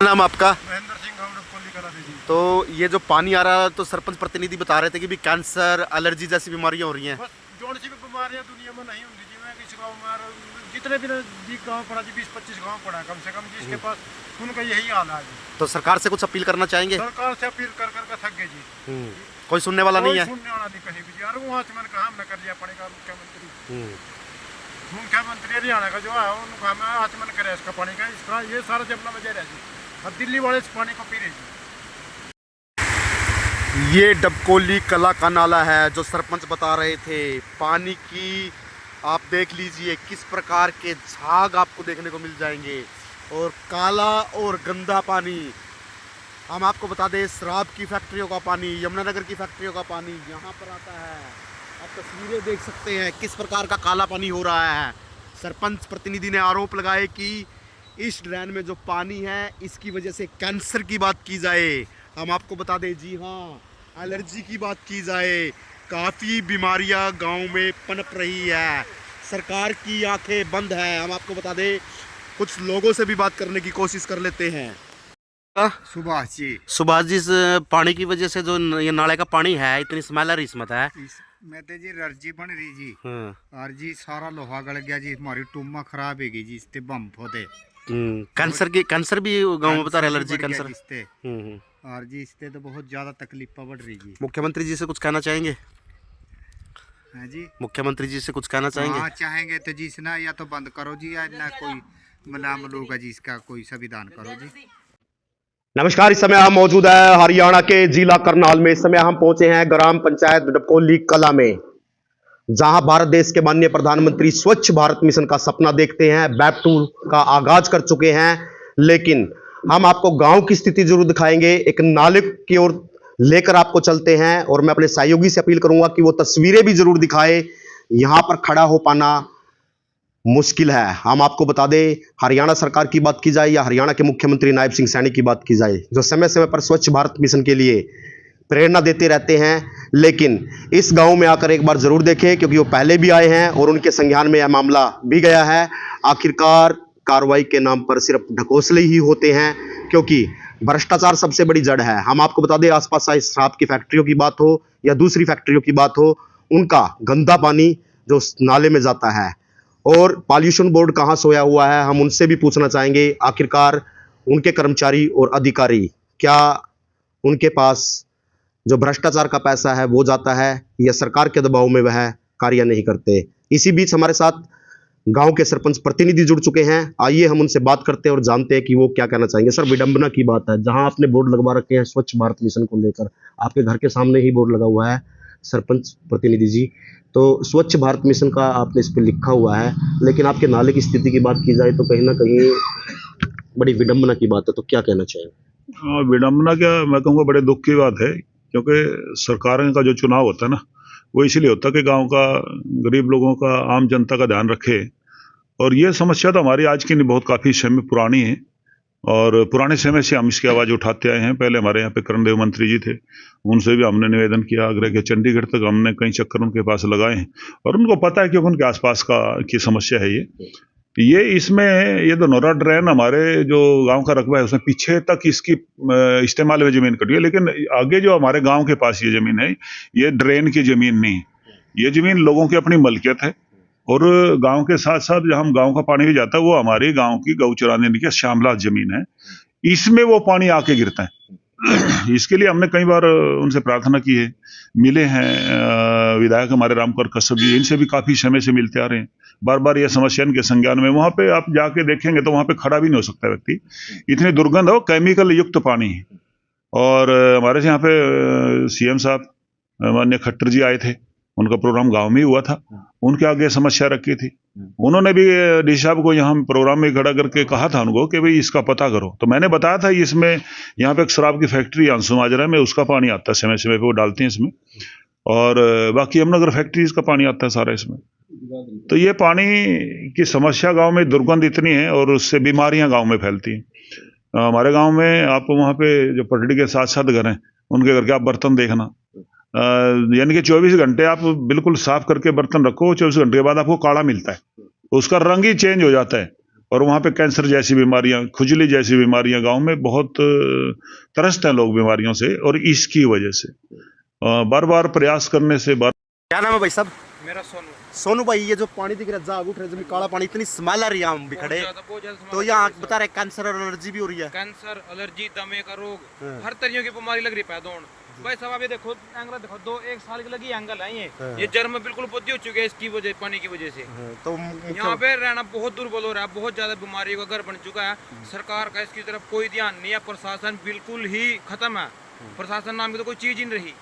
नाम आपका? महेंद्र सिंह गौड़ कोली करा जी। तो ये जो पानी आ रहा है तो सरपंच प्रतिनिधि बता रहे थे कि भी कैंसर एलर्जी जैसी बीमारियां हो रही हैं। बस जोन सी भी बीमारियां दुनिया में नहीं होती जी। मैं किस गांव में जितने भी जी गांव पड़ा जी 20-25 गांव पड़ा कम से कम जिसके पास उनका यही हाल है जी। तो सरकार से कुछ अपील करना चाहेंगे? सरकार से अपील कर कर थक गए जी। कोई सुनने वाला नहीं है। सुनने वाला नहीं कहीं भी जी। वहाँ से मैंने कहा हमने कर लिया पड़ेगा मुख्यमंत्री हरियाणा का जो है उनको हमें आचमन करे इसका पानी का इसका ये सारा जमुना में जा रहा जी। अब दिल्ली वाले इस पानी को पी रहे जी। ये डबकोली कला का नाला है जो सरपंच बता रहे थे। पानी की आप देख लीजिए किस प्रकार के झाग आपको देखने को मिल जाएंगे और काला और गंदा पानी। हम आपको बता दें शराब की फैक्ट्रियों का पानी, यमुनानगर की फैक्ट्रियों का पानी यहाँ पर आता है। आप तस्वीरें देख सकते हैं किस प्रकार का काला पानी हो रहा है। सरपंच प्रतिनिधि ने आरोप लगाए कि इस ड्रेन में जो पानी है इसकी वजह से कैंसर की बात की जाए। हम आपको बता दें जी हाँ, एलर्जी की बात की जाए, काफ़ी बीमारियां गांव में पनप रही है। सरकार की आंखें बंद है। हम आपको बता दें कुछ लोगों से भी बात करने की कोशिश कर लेते हैं। सुभाष जी। सुभाष जी, इस पानी की वजह से जो ये नाले का पानी है इतनी स्मेल आ रही इसमें है। मैं तो जी एलर्जी बन रही जी। और जी सारा लोहा गल गया जी। हमारी टूमा खराब है जी इससे बम फोदे। कैंसर भी गांव में बता रहे, एलर्जी कैंसर। और जी इससे तो बहुत ज्यादा तकलीफ बढ़ रही जी। मुख्यमंत्री जी से कुछ कहना चाहेंगे? है जी। मुख्यमंत्री जी से कुछ कहना चाहेंगे? हाँ चाहेंगे तो जी ना या तो बंद करो जी या ना कोई मलाम लोग जी इसका कोई संविधान करो जी। नमस्कार, इस समय हम मौजूद है हरियाणा के जिला करनाल में। इस समय हम पहुंचे हैं ग्राम पंचायत डबकोली कला में, जहां भारत देश के माननीय प्रधानमंत्री स्वच्छ भारत मिशन का सपना देखते हैं, बैक टू का आगाज कर चुके हैं। लेकिन हम आपको गांव की स्थिति जरूर दिखाएंगे। एक नाले की ओर लेकर आपको चलते हैं और मैं अपने सहयोगी से अपील करूंगा कि वो तस्वीरें भी जरूर दिखाए। यहां पर खड़ा हो पाना मुश्किल है। हम आपको बता दें, हरियाणा सरकार की बात की जाए या हरियाणा के मुख्यमंत्री नायब सिंह सैनी की बात की जाए, जो समय समय पर स्वच्छ भारत मिशन के लिए प्रेरणा देते रहते हैं, लेकिन इस गांव में आकर एक बार जरूर देखें क्योंकि वो पहले भी आए हैं और उनके संज्ञान में यह मामला भी गया है। आखिरकार कार्रवाई के नाम पर सिर्फ ढकोसले ही होते हैं क्योंकि भ्रष्टाचार सबसे बड़ी जड़ है। हम आपको बता दें, आसपास शराब की फैक्ट्रियों की बात हो या दूसरी फैक्ट्रियों की बात हो, उनका गंदा पानी जो नाले में जाता है और पॉल्यूशन बोर्ड कहां सोया हुआ है, हम उनसे भी पूछना चाहेंगे। आखिरकार उनके कर्मचारी और अधिकारी क्या उनके पास जो भ्रष्टाचार का पैसा है वो जाता है या सरकार के दबाव में वह कार्य नहीं करते। इसी बीच हमारे साथ गांव के सरपंच प्रतिनिधि जुड़ चुके हैं। आइए हम उनसे बात करते हैं और जानते हैं कि वो क्या कहना चाहेंगे। सर, विडंबना की बात है, जहां आपने बोर्ड लगवा रखे हैं स्वच्छ भारत मिशन को लेकर, आपके घर के सामने ही बोर्ड लगा हुआ है सरपंच प्रतिनिधि जी, तो स्वच्छ भारत मिशन का आपने इस पर लिखा हुआ है, लेकिन आपके नाले की स्थिति की बात की जाए तो कहीं ना कहीं बड़ी विडंबना की बात है। तो क्या कहना चाहेंगे? विडंबना क्या, मैं कहूँगा बड़े दुख की बात है क्योंकि सरकार का जो चुनाव होता है ना वो इसलिए होता है कि गांव का, गरीब लोगों का, आम जनता का ध्यान रखे। और ये समस्या तो हमारी आज की नहीं, बहुत काफ़ी समय पुरानी है और पुराने समय से हम इसकी आवाज़ उठाते आए हैं। पहले हमारे यहाँ पे करणदेव मंत्री जी थे, उनसे भी हमने निवेदन किया, आग्रह किया, चंडीगढ़ तक हमने कई चक्कर उनके पास लगाए हैं और उनको पता है कि उनके आसपास की समस्या है ये इसमें ये दोनोरा ड्रेन हमारे जो गांव का रकबा है उसमें पीछे तक इसकी इस्तेमाल में जमीन कटी है, लेकिन आगे जो हमारे गांव के पास ये जमीन है ये ड्रेन की जमीन नहीं, ये जमीन लोगों की अपनी मलकियत है। और गांव के साथ साथ जहां हम गांव का पानी भी जाता है वो हमारे गांव की गौ चराने की श्यामला जमीन है, इसमें वो पानी आके गिरता है। इसके लिए हमने कई बार उनसे प्रार्थना की है, मिले हैं विधायक हमारे रामकर कश्यप जी, इनसे भी काफी समय से मिलते आ रहे हैं। बार बार यह समस्या इनके संज्ञान में, वहां पे आप जाके देखेंगे तो वहां पे खड़ा भी नहीं हो सकता व्यक्ति, इतनी दुर्गंध है, केमिकल युक्त पानी है। और हमारे यहाँ पे सीएम साहब माननीय खट्टर जी आए थे, उनका प्रोग्राम गांव में ही हुआ था, उनके आगे समस्या रखी थी, उन्होंने भी डी साहब को यहाँ प्रोग्राम में खड़ा करके कहा था उनको कि भाई इसका पता करो। तो मैंने बताया था इसमें यहाँ पे एक शराब की फैक्ट्री अंशु माजरा में, उसका पानी आता है समय समय पे, वो डालते हैं इसमें, और बाकी यमुनानगर फैक्ट्रीज का पानी आता है सारा इसमें। तो ये पानी की समस्या गांव में, दुर्गंध इतनी है और उससे बीमारियां गांव में फैलती हैं। हमारे गांव में आप वहाँ पे जो पटड़ी के साथ साथ घर हैं उनके घर के आप बर्तन देखना, यानी कि 24 घंटे आप बिल्कुल साफ करके बर्तन रखो, 24 घंटे के बाद आपको काढ़ा मिलता है, उसका रंग ही चेंज हो जाता है और वहाँ पे कैंसर जैसी बीमारियां, खुजली जैसी बीमारियां गांव में बहुत त्रस्त हैं लोग बीमारियों से, और इसकी वजह से बार बार प्रयास करने से क्या नाम है भाई साहब? मेरा सोनू। सोनू भाई, ये जो पानी दिख रहा है, जाग उठ रहा है, जमीन काला पानी, इतनी स्मेल आ रही है हम भी खड़े, बहुत ज्यादा तो यहाँ बता रहे कैंसर और एलर्जी भी हो रही है। कैंसर, एलर्जी, दमे का रोग, हाँ। हर तरह की बीमारी लग रही है पैदौड़। भाई साहब ये देखो एंगल देखो, 1 साल की लगी एंगल है ये। हाँ। ये जर्म बिल्कुल बुद्धि हो चुकी है इसकी वजह, पानी की वजह से। तो यहाँ पे रहना बहुत दुर्बल हो रहा है, बहुत ज्यादा बीमारियों का घर बन चुका है। सरकार का इसकी तरफ कोई ध्यान नहीं है, प्रशासन बिल्कुल ही खत्म है, प्रशासन नाम की तो कोई चीज ही नहीं रही।